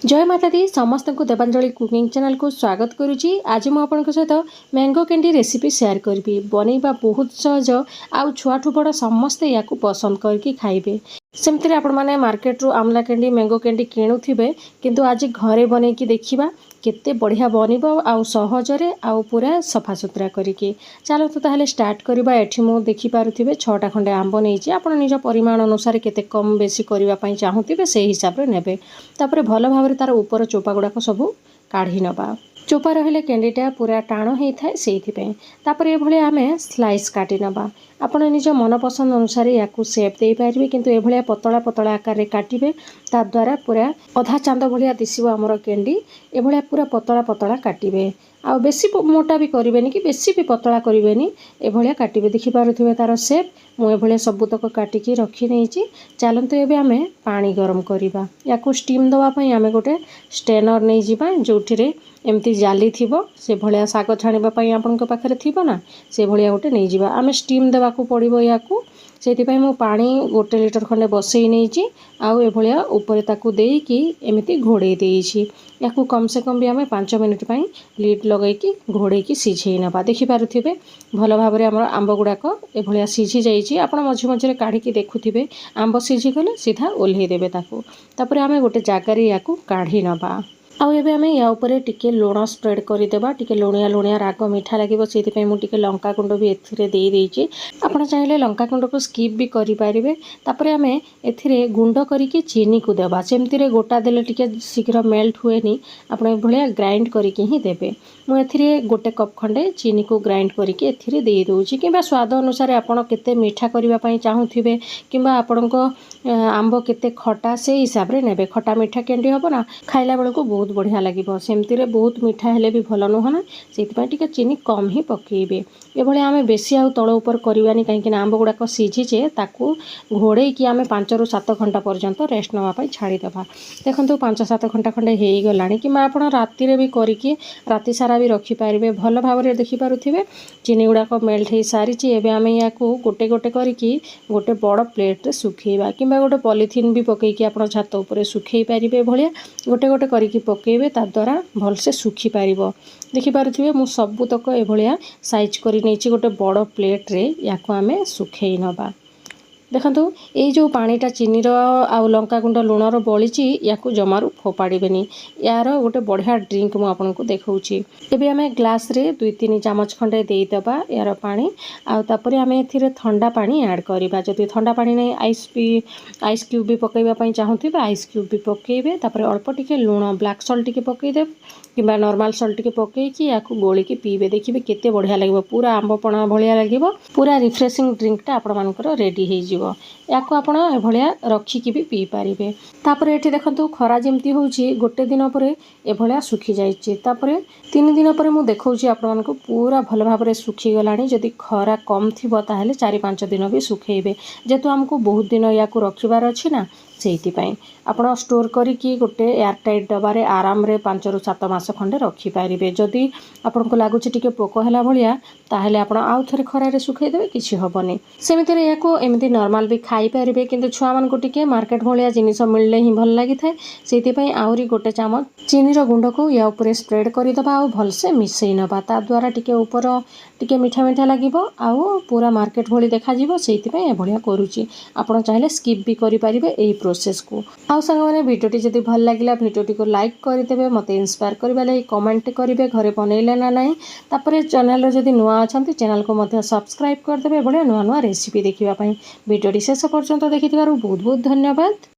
जय माता दी समस्त को देवांजलि कुकिंग चैनल को स्वागत करुच्ची। आज मुझे आपन सहित मैंगो कैंडी रेसिपी शेयर करी। बनैबा बहुत सहज आउ छुआठू बड़ समस्ते या पसंद करके खाइबे। सेमती आपण मैंने मार्केट रू आमला कैंडी मैंगो कैंडी किणुथिबे किंतु आज घरे बनैकी देखिबा केते बढ़िया बनिबो आउ सहजरे आउ पूरा सफा सुतरा करिके। चलतु ताहले स्टार्ट करबा। एठी मु देखि पारुथिबे 6टा खंडे आंब नेइची। आपण निज परिमाण अनुसार केते कम बेसी करबा पई चाहुथिबे सेही हिसाब रे नेबे। तापर भलो भाबरे तार ऊपर चोपा गुड़ाक सब काढ़ी नबा। चोपा रहिले कैंडीटा पूरा टाण होता है से तापर ये आम स्लाइस काटी नबा। आपण निज मन पसंद अनुसार या सेप दे पारे किंतु ये पतला पतला आकार काटे ता द्वारा पूरा अधा चांद भाया दिशो आमर कैंडी। ये पूरा पतला पतला काटे आ बेसी मोटा भी करेनि कि बेसी भी पतला करेनि। ये काटे देखिपे तार सेप मुझे सबुतक काटिकी रखी नहीं। चलतु ये आम पानी गरम करवा। या स्टीम दवाई आम गोटे स्टेनर नहीं जावा जो एमती जाली थी से भाया शाग छाणी आपण पाखे थी ना से भाया गोटे नहीं जावा। आम स्टीम देवा पड़ो या से पानी 1 लिटर खंडे बसई नहीं आउ एभलिया ऊपर ताकू देकी एमती घोड़े देइछि। याकू कम से कम भी आम 5 मिनिट पई लीड लगैकी घोड़ेकी सिझे नबा। देखि पारुथिबे भल भाबरे हमर आंब गुड़ाक एभलिया सिझी जाइछि। आपण मझे मझे काढ़ी देखुथिबे आंब सिझी गले सीधा ओल्हे देबे ताकू। तापर आम गोटे जगार याकू काढ़ी नबा। आउ एबे आमे या ऊपर टिके लुण स्प्रेड करदेबा। टिके लुणिया लुणिया राग मिठा लगे से मुझे लंका गुंड भी एथिरे दे देइछि। आपण चाहिले लंका गुंड को स्किप भी करि पारिबे। तापर आमे एथिरे गुंड करिके चीनी को देबा। सेमती रे गोटा देले टिके शीघ्र मेल्ट हुएनी। आपण ए भलिया ग्राइंड करिके ही देबे। मु एथिरे 1 कप खंडे चीनी को ग्राइंड करिके एथिरे दे दोछि। किबा स्वाद अनुसार आपण केते मीठा करिबा पई चाहुथिबे किबा आपण को आंब केते खटा से हिसाब रे नेबे। खटा मीठा कैंडी हबो ना खाइला बेल को बहुत बढ़िया लगे। सेमती रे बहुत मीठा हेले भी भल नुह ना से चीनी कम ही पकेबे। ये आम बेसी आउ तल ऊपर करवानी कहीं आंब गुड़ाक सीझीचे ताकू घोड़े कि आम 5 ରୁ 7 घंटा पर्यंत रेस्ट नापी छाड़ीदे। देखो 5-7 घंटा खंडे हो गला कि आप राति भी करके राति सारा भी रखिपारे। भल भाव में देखिपे चीनी गुड़ाक मेल्ट हो सारी। एवं आम या गोटे गोटे करके गोटे बड़ प्लेट्रे सुखेबा कि गोटे पॉलीथिन भी पकईकि आप छात उपर सुखई पारे। भाया गोटे गोटे करके पकेबे ता द्वारा भलसे सुखी पारिबो। देखिपे मु सबुतक एभलिया साइज करी नहीं गोटे बड़ प्लेट्रे या आमे सुखई नबा। देखंतु ये जो पानीटा चीनी आउ लंका गुंड लुणर बळीची या जमारू फोपाड़ेनि। यार गोटे बढ़िया ड्रिंक मुझे आपको देखौछि। एबे आमे ग्लास रे 2-3 चामच खंडे देदेबा यार पानी। आउे आम ए ठंडा पानी ऐड करवा। जदि ठंडा पानी नहीं आइस क्यूब भी पकईवाई चाहूँगे आइस क्यूब भी पकेबे। तापर अल्प टिके लुण ब्लैक सल्ट टिके पकईदे कि नॉर्मल सल्ट टिके पकईकी या गोलिकी पीबे। देखिए केते बढ़िया लगे। पूरा आंबपणा भाया लगे। पूरा रिफ्रेशिंग ड्रिंकटा आपण रेडी हो या भाया रखिकी भी पी पारे। तापर ये देखो खरा जमती होची गोटे दिन पर एभलिया सुखी जाइए। तापर 3 दिन पर मुझे देखौछि आपण को पूरा भल भाव में सुखी गलानी। जदि खरा कम थी ताहले 4-5 दिन भी सुखेबे। जेतु हमको बहुत दिन या रखिबार अच्छी ना से आपड़ स्टोर करिकी गोटे एयरटाइट डबारे आराम रे 5 ରୁ 7 मास खंडे रखिपारे। जदि आपको लगुच टिके पोक है भाया ताहले आपण आउ थरे खरारे सुखईदेवे किसी हेनी। सेमती या एमती नॉर्मल भी खाई पारे किंतु छुआ मान को टिके मार्केट भाया जिनिस मिलले ही भल लगी थाए। से आहरी गोटे चामच चीनी गुंड को या ऊपर स्प्रेड करदे आ भलसे मिसई नबा। ता द्वारा टिके ऊपर टिके मीठा मीठा लगे आउ पूरा मार्केट भली देखा से भाया करुच्ची। आपड़ चाहिए स्किप भी करेंगे यही प्रोसेस को। आउ सांग मैंने भिडियोटी जब भल लगे भिडियोटी को लाइक करदे। मत इंस्पायर करवा लगी कमेंट करेंगे घरे बनइले ना ना। तापर चैनल जदि नुआ अच्छा चैनल को मध्य सब्सक्राइब करदे। भाया नुआ नुआ रेसिपी देखापी भिडियोटी शेष पर्यंत देखि बहुत बहुत धन्यवाद।